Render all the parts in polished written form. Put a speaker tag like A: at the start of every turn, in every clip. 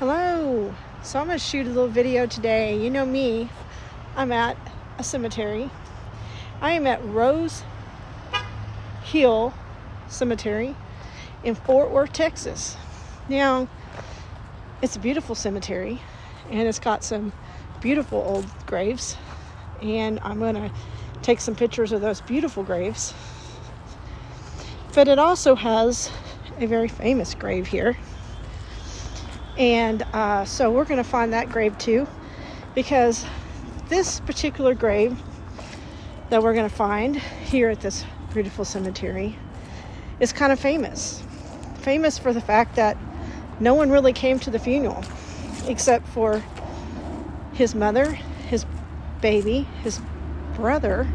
A: Hello. So I'm going to shoot a little video today. You know me, I'm at a cemetery. I am at Rose Hill Cemetery in Fort Worth, Texas. Now, it's a beautiful cemetery and it's got some beautiful old graves, and I'm going to take some pictures of those beautiful graves. But it also has a very famous grave here. And so we're going to find that grave too, because this particular grave that we're going to find here at this beautiful cemetery is kind of famous. Famous for the fact that no one really came to the funeral except for his mother, his baby, his brother,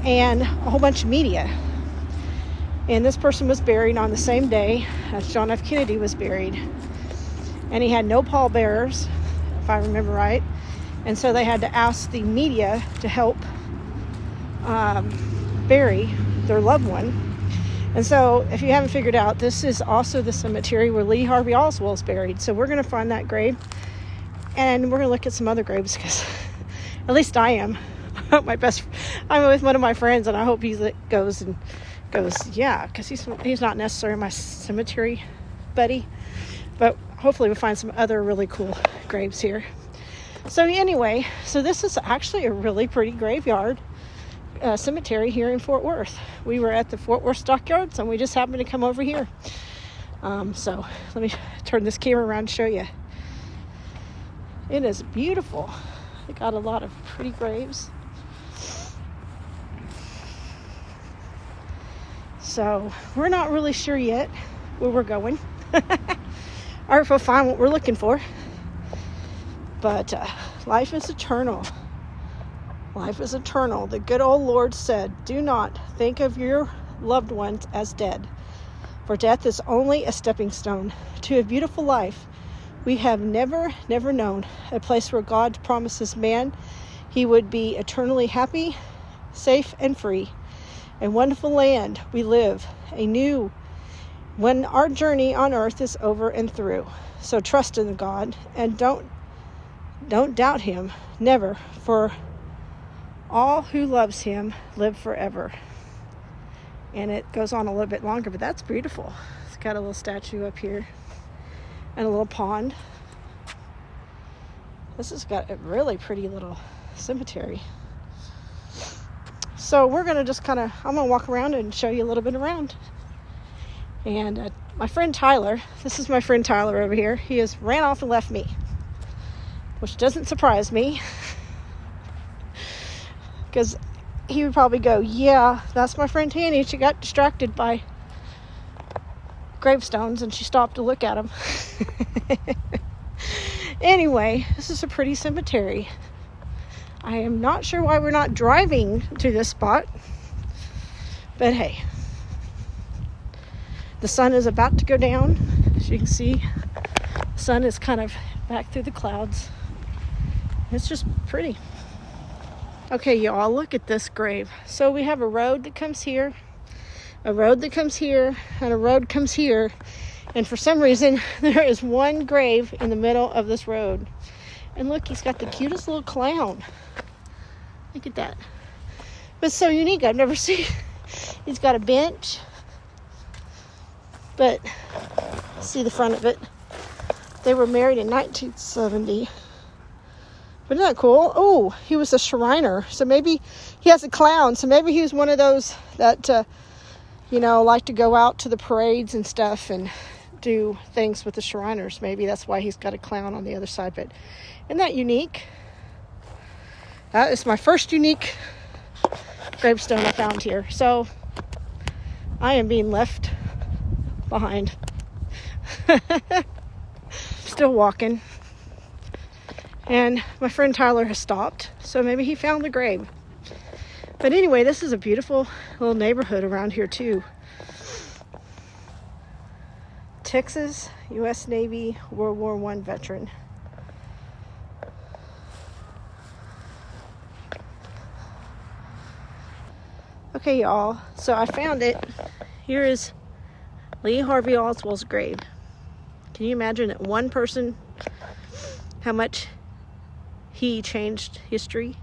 A: and a whole bunch of media. And this person was buried on the same day as John F. Kennedy was buried. And he had no pallbearers, if I remember right. And so they had to ask the media to help bury their loved one. And so, if you haven't figured out, this is also the cemetery where Lee Harvey Oswald is buried. So we're going to find that grave. And we're going to look at some other graves, because at least I am. I'm with one of my friends, and I hope he goes, yeah, because he's not necessarily my cemetery buddy. But hopefully we'll find some other really cool graves here. So anyway, this is actually a really pretty graveyard cemetery here in Fort Worth. We were at the Fort Worth Stockyards, and we just happened to come over here. So let me turn this camera around and show you. It is beautiful. They got a lot of pretty graves. So we're not really sure yet where we're going. Or if we'll find what we're looking for. But life is eternal. Life is eternal. The good old Lord said, "Do not think of your loved ones as dead, for death is only a stepping stone to a beautiful life we have never known, a place where God promises man he would be eternally happy, safe, and free. A wonderful land we live, anew when our journey on earth is over and through. So trust in God, and don't doubt him, never, for all who loves him live forever." And it goes on a little bit longer, but that's beautiful. It's got a little statue up here and a little pond. This has got a really pretty little cemetery. So we're going to I'm going to walk around and show you a little bit around. And my friend Tyler, this is my friend Tyler over here, he has ran off and left me, which doesn't surprise me, because he would probably go, "Yeah, that's my friend Tanny. She got distracted by gravestones and she stopped to look at them." Anyway, this is a pretty cemetery. I am not sure why we're not driving to this spot, but hey, the sun is about to go down. As you can see, the sun is kind of back through the clouds. It's just pretty. Okay, y'all, look at this grave. So we have a road that comes here, a road that comes here, and a road comes here. And for some reason, there is one grave in the middle of this road. And look, he's got the cutest little clown. Look at that. But it's so unique. I've never seen. He's got a bench. But see the front of it. They were married in 1970. But isn't that cool? Oh, he was a Shriner. So maybe he has a clown. So maybe he was one of those that, like to go out to the parades and stuff and do things with the Shriners. Maybe that's why he's got a clown on the other side. But isn't that unique? That is my first unique gravestone I found here. So I am being left behind. Still walking. And my friend Tyler has stopped, so maybe he found the grave. But anyway, this is a beautiful little neighborhood around here too. Texas, U.S. Navy, World War I veteran. Okay, y'all, so I found it. Here is Lee Harvey Oswald's grave. Can you imagine that one person, how much he changed history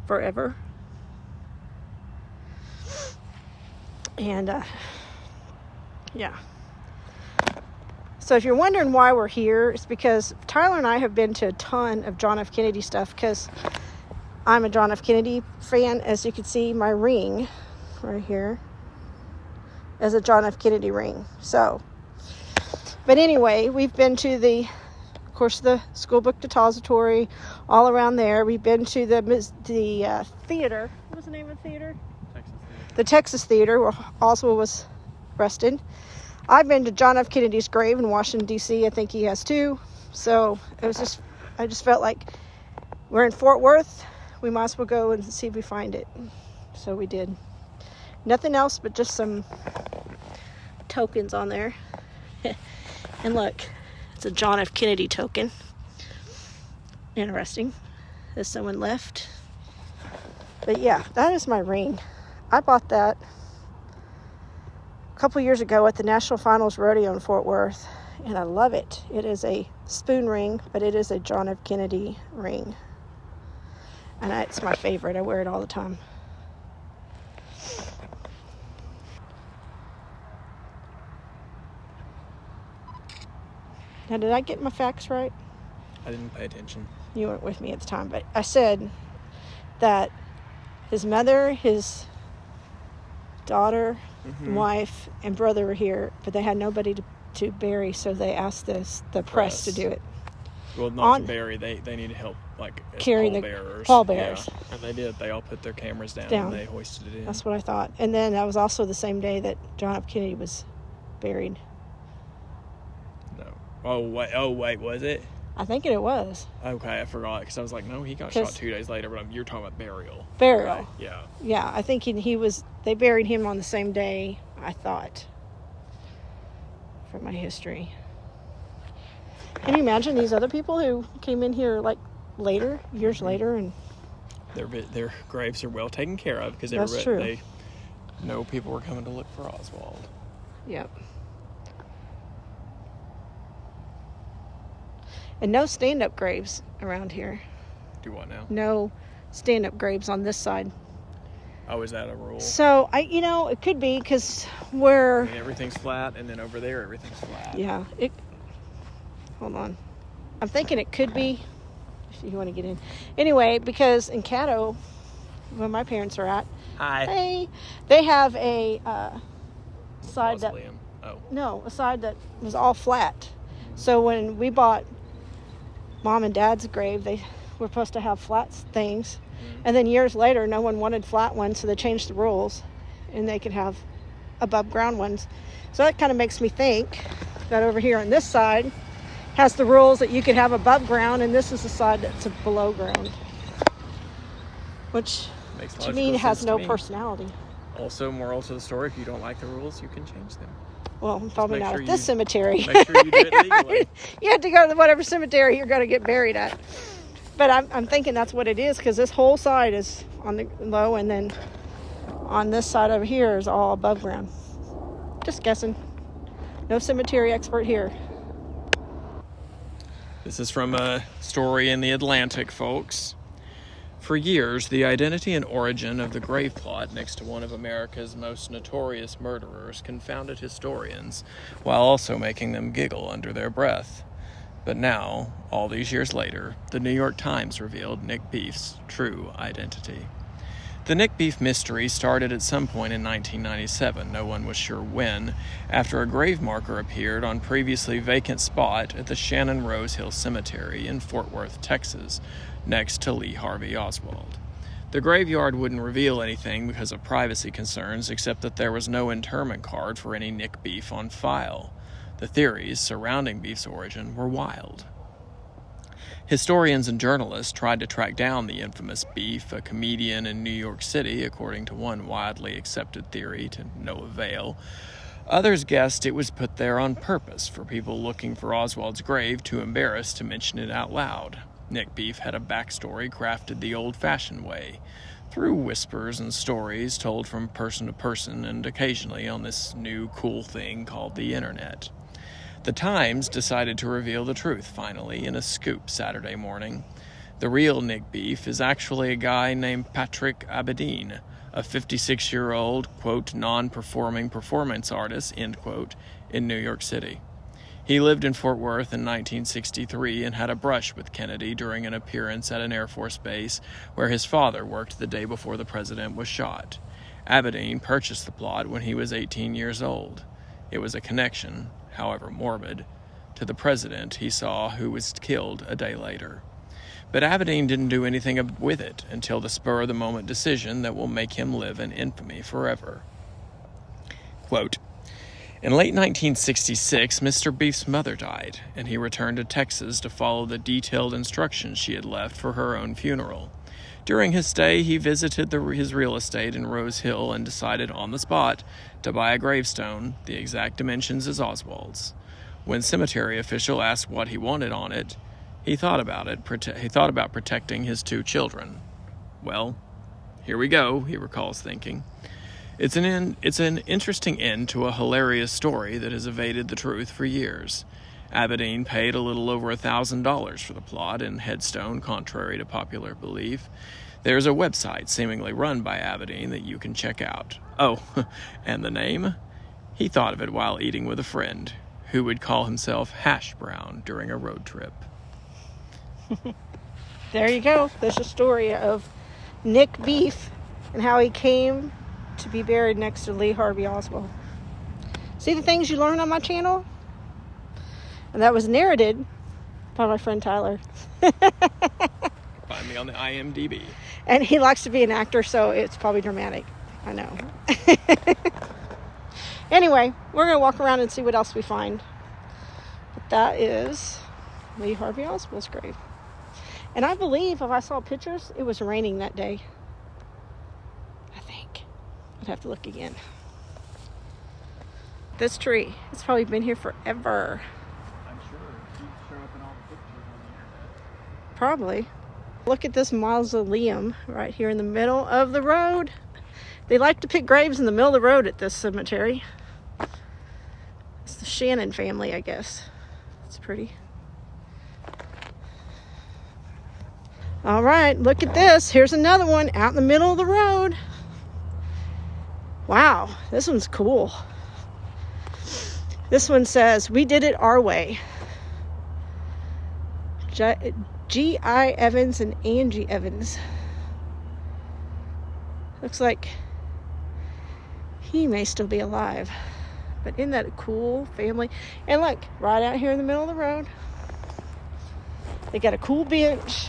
A: forever? And, yeah. So if you're wondering why we're here, it's because Tyler and I have been to a ton of John F. Kennedy stuff, because I'm a John F. Kennedy fan. As you can see, my ring right here is a John F. Kennedy ring. So, but anyway, we've been to the School Book Depository, all around there. We've been to the theater. What was the name of the theater? The Texas Theater, where Oswald was arrested. I've been to John F. Kennedy's grave in Washington, D.C. I think he has too. So I just felt like we're in Fort Worth. We might as well go and see if we find it. So we did. Nothing else but just some tokens on there. And look, it's a John F. Kennedy token. Interesting that someone left. But yeah, that is my ring. I bought that a couple years ago at the National Finals Rodeo in Fort Worth, and I love it. It is a spoon ring, but it is a John F. Kennedy ring. And it's my favorite. I wear it all the time. Now, did I get my facts right?
B: I didn't pay attention.
A: You weren't with me at the time, but I said that his mother, his daughter, wife, and brother were here, but they had nobody to bury, so they asked the press to do it.
B: Well, not to bury. They needed help, like
A: carrying the
B: pallbearers.
A: Pallbearers.
B: Yeah. And they did. They all put their cameras down and they hoisted it in.
A: That's what I thought. And then that was also the same day that John F. Kennedy was buried.
B: No. Oh wait, was it?
A: I think it was.
B: Okay, I forgot, because I was like, no, he got shot 2 days later, but you're talking about burial.
A: Burial.
B: Okay. Yeah.
A: Yeah, I think they buried him on the same day, I thought, from my history. Can you imagine these other people who came in here like later, years later, and
B: their graves are well taken care of, because they know people were coming to look for Oswald.
A: Yep. And no stand-up graves around here.
B: Do what now?
A: No stand-up graves on this side.
B: Oh, is that a rule?
A: So, it could be, because
B: everything's flat, and then over there, everything's flat.
A: Yeah. Hold on. I'm thinking it could be, if you want to get in. Anyway, because in Caddo, where my parents are at.
B: Hi.
A: Hey. They have a side
B: Mausoleum.
A: a side that was all flat. So when we bought Mom and Dad's grave, they were supposed to have flat things. And then years later, no one wanted flat ones, so they changed the rules, and they could have above ground ones. So that kind of makes me think that over here on this side has the rules that you could have above ground, and this is the side that's below ground, which to me has no personality.
B: Also, moral to the story, if you don't like the rules, you can change them.
A: Well, probably not at this cemetery.
B: Make sure you do it legally.
A: You have to go to whatever cemetery you're going to get buried at. But I'm thinking that's what it is, because this whole side is on the low, and then on this side over here is all above ground. Just guessing. No cemetery expert here.
B: This is from a story in the Atlantic, folks. For years, the identity and origin of the grave plot next to one of America's most notorious murderers confounded historians, while also making them giggle under their breath. But now, all these years later, the New York Times revealed Nick Beef's true identity. The Nick Beef mystery started at some point in 1997, no one was sure when, after a grave marker appeared on previously vacant spot at the Shannon Rose Hill Cemetery in Fort Worth, Texas, next to Lee Harvey Oswald. The graveyard wouldn't reveal anything because of privacy concerns, except that there was no interment card for any Nick Beef on file. The theories surrounding Beef's origin were wild. Historians and journalists tried to track down the infamous Beef, a comedian in New York City, according to one widely accepted theory, to no avail. Others guessed it was put there on purpose for people looking for Oswald's grave too embarrassed to mention it out loud. Nick Beef had a backstory crafted the old-fashioned way, through whispers and stories told from person to person and occasionally on this new cool thing called the internet. The Times decided to reveal the truth, finally, in a scoop Saturday morning. The real Nick Beef is actually a guy named Patrick Abedin, a 56-year-old, quote, non-performing performance artist, end quote, in New York City. He lived in Fort Worth in 1963 and had a brush with Kennedy during an appearance at an Air Force base where his father worked the day before the president was shot. Abedin purchased the plot when he was 18 years old. It was a connection, however morbid, to the president he saw who was killed a day later. But Abedin didn't do anything with it until the spur-of-the-moment decision that will make him live in infamy forever. Quote, in late 1966, Mr. Beef's mother died, and he returned to Texas to follow the detailed instructions she had left for her own funeral. During his stay, he visited his real estate in Rose Hill and decided on the spot to buy a gravestone, the exact dimensions as Oswald's. When cemetery official asked what he wanted on it, he thought about protecting his 2 children. Well, here we go, he recalls thinking. It's an interesting end to a hilarious story that has evaded the truth for years. Abedin paid a little over $1,000 for the plot and headstone, contrary to popular belief. There's a website seemingly run by Abedin that you can check out. Oh, and the name? He thought of it while eating with a friend, who would call himself Hash Brown during a road trip.
A: There you go. There's a story of Nick Beef and how he came to be buried next to Lee Harvey Oswald. See the things you learn on my channel? And that was narrated by my friend Tyler.
B: Find me on the IMDb.
A: And he likes to be an actor, so it's probably dramatic. I know. Anyway, we're going to walk around and see what else we find. But that is Lee Harvey Oswald's grave. And I believe, if I saw pictures, it was raining that day. I think. I'd have to look again. This tree, it's probably been here forever.
B: I'm sure it show up in all the pictures on the internet.
A: Probably. Look at this mausoleum right here in the middle of the road. They like to pick graves in the middle of the road at this cemetery. It's the Shannon family, I guess. It's pretty. All right, look at this. Here's another one out in the middle of the road. Wow, this one's cool. This one says, "We did it our way." G.I. Evans and Angie Evans. Looks like he may still be alive. But isn't that a cool family? And look, right out here in the middle of the road, they got a cool bench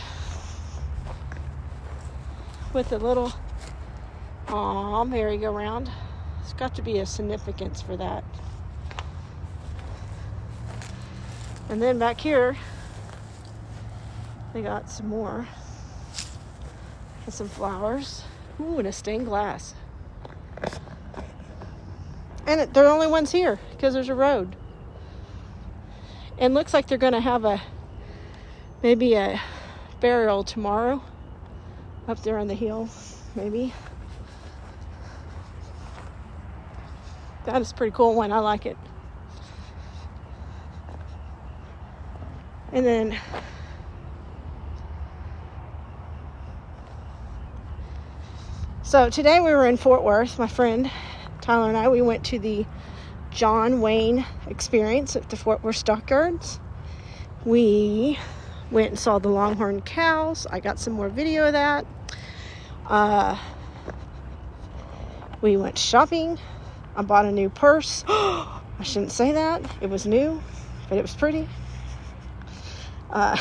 A: with a little merry-go-round. There's got to be a significance for that. And then back here, they got some more. And some flowers. Ooh, and a stained glass. And they're the only ones here because there's a road. And looks like they're going to have maybe a burial tomorrow up there on the hill, maybe. That is a pretty cool one. I like it. And then so today we were in Fort Worth. My friend Tyler and I, we went to the John Wayne experience at the Fort Worth Stockyards. We went and saw the Longhorn cows. I got some more video of that. We went shopping. I bought a new purse. I shouldn't say that. It was new, but it was pretty. I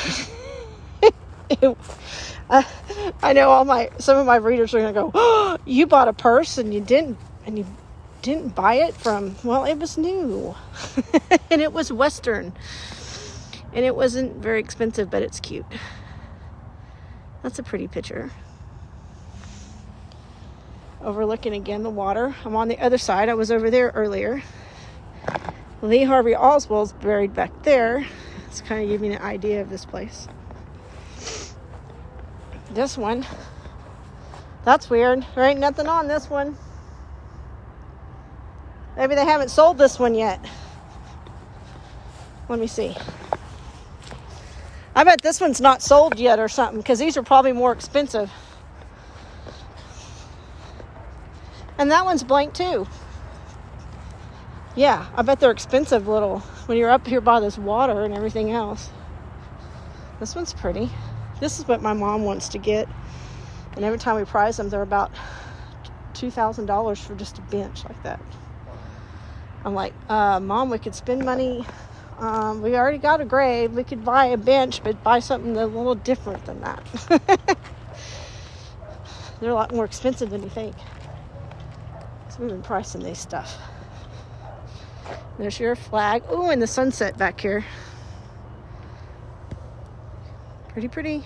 A: know some of my readers are gonna go, "Oh, you bought a purse and you didn't buy it from," well, it was new. And it was Western. And it wasn't very expensive, but it's cute. That's a pretty picture. Overlooking again the water. I'm on the other side. I was over there earlier. Lee Harvey Oswald's buried back there. It's kind of giving you an idea of this place. This one, that's weird. There ain't nothing on this one. Maybe they haven't sold this one yet. Let me see. I bet this one's not sold yet or something, because these are probably more expensive. And that one's blank too. Yeah, I bet they're expensive little when you're up here by this water and everything else. This one's pretty. This is what my mom wants to get. And every time we price them, they're about $2,000 for just a bench like that. I'm like, Mom, we could spend money. We already got a grave. We could buy a bench, but buy something a little different than that. They're a lot more expensive than you think. So we've been pricing these stuff. There's your flag. Oh, and the sunset back here. Pretty pretty.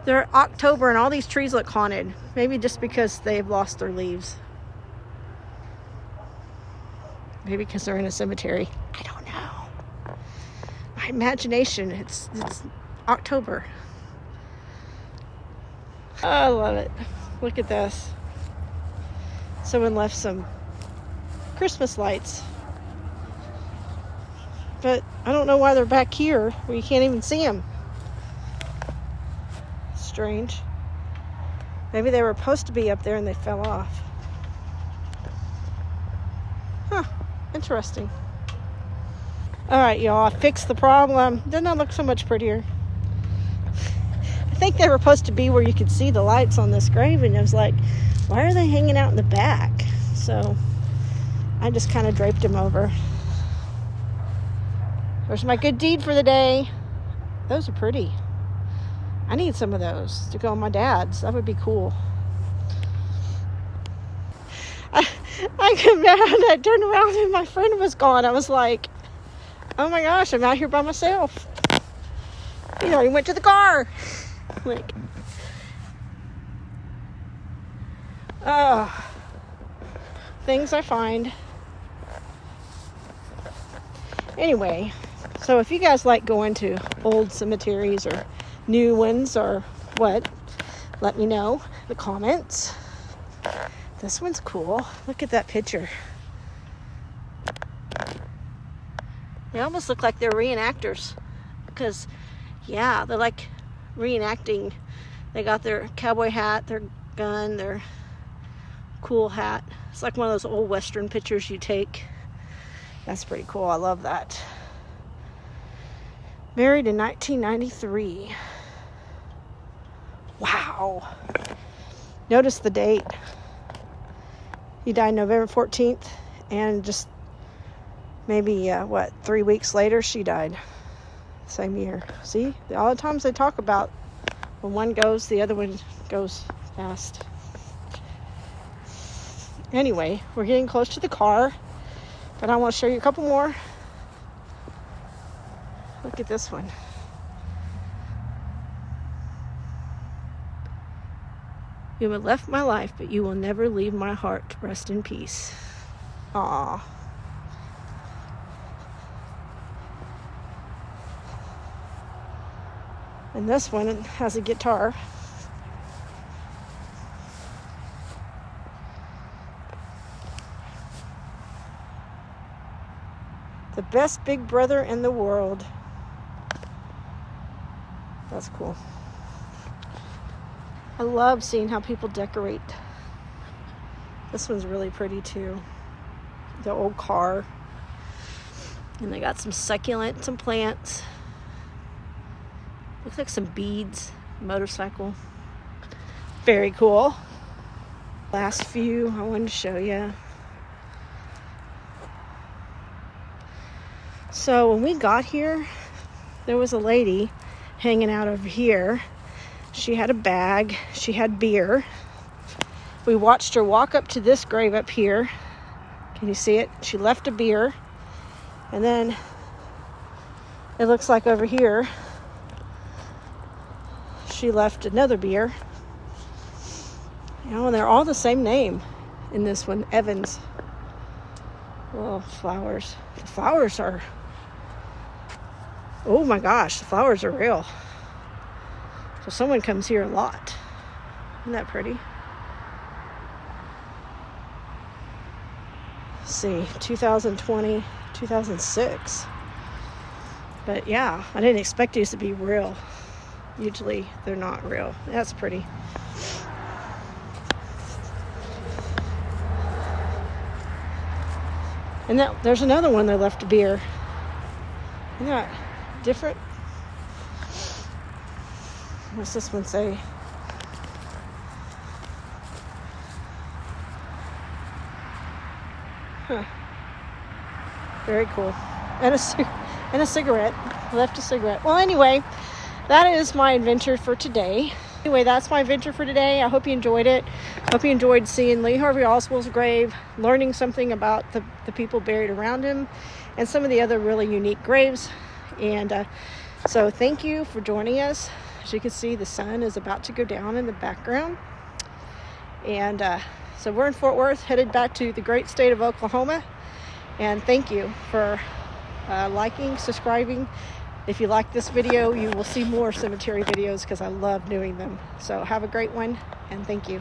A: They're October and all these trees look haunted. Maybe just because they've lost their leaves. Maybe because they're in a cemetery. I don't know. My imagination. It's October. Oh, I love it. Look at this. Someone left some Christmas lights. But I don't know why they're back here where you can't even see them. Strange. Maybe they were supposed to be up there and they fell off. Huh. Interesting. Alright, y'all. I fixed the problem. Doesn't that look so much prettier? I think they were supposed to be where you could see the lights on this grave, and I was like, why are they hanging out in the back? So I just kind of draped them over. There's my good deed for the day. Those are pretty. I need some of those to go on my dad's. That would be cool. I got mad. I turned around and my friend was gone. I was like, oh my gosh, I'm out here by myself. You know, he went to the car. Like, things I find. Anyway, so if you guys like going to old cemeteries or new ones or what, let me know in the comments. This one's cool. Look at that picture. They almost look like they're reenactors, because yeah, they're like reenacting. They got their cowboy hat, their gun, their cool hat. It's like one of those old Western pictures you take. That's pretty cool. I love that. Married in 1993. Wow. Notice the date. He died November 14th, and just maybe, 3 weeks later, she died. Same year. See? All the times they talk about when one goes, the other one goes fast. Anyway, we're getting close to the car, but I want to show you a couple more. Look at this one. You have left my life, but you will never leave my heart. Rest in peace. Aww. And this one has a guitar. The best big brother in the world. That's cool. I love seeing how people decorate. This one's really pretty too. The old car. And they got some succulent, some plants. Looks like some beads. Motorcycle. Very cool. Last few I wanted to show you. So when we got here, there was a lady hanging out over here. She had a bag. She had beer. We watched her walk up to this grave up here. Can you see it? She left a beer. And then it looks like over here, she left another beer. You know, and they're all the same name in this one, Evans. Oh, flowers. The flowers are, oh my gosh, the flowers are real. So someone comes here a lot. Isn't that pretty? Let's see, 2020, 2006. But yeah, I didn't expect these to be real. Usually they're not real. That's pretty. And there's another one that left a beer. Isn't that different? What's this one say? Huh. Very cool. And a cigarette. Left a cigarette. Well, anyway, that is my adventure for today. Anyway, that's my adventure for today. I hope you enjoyed it. Hope you enjoyed seeing Lee Harvey Oswald's grave, learning something about the people buried around him, and some of the other really unique graves. And so thank you for joining us. As you can see, the sun is about to go down in the background. And so we're in Fort Worth, headed back to the great state of Oklahoma. And thank you for liking, subscribing. If you like this video, you will see more cemetery videos because I love doing them. So have a great one, and thank you.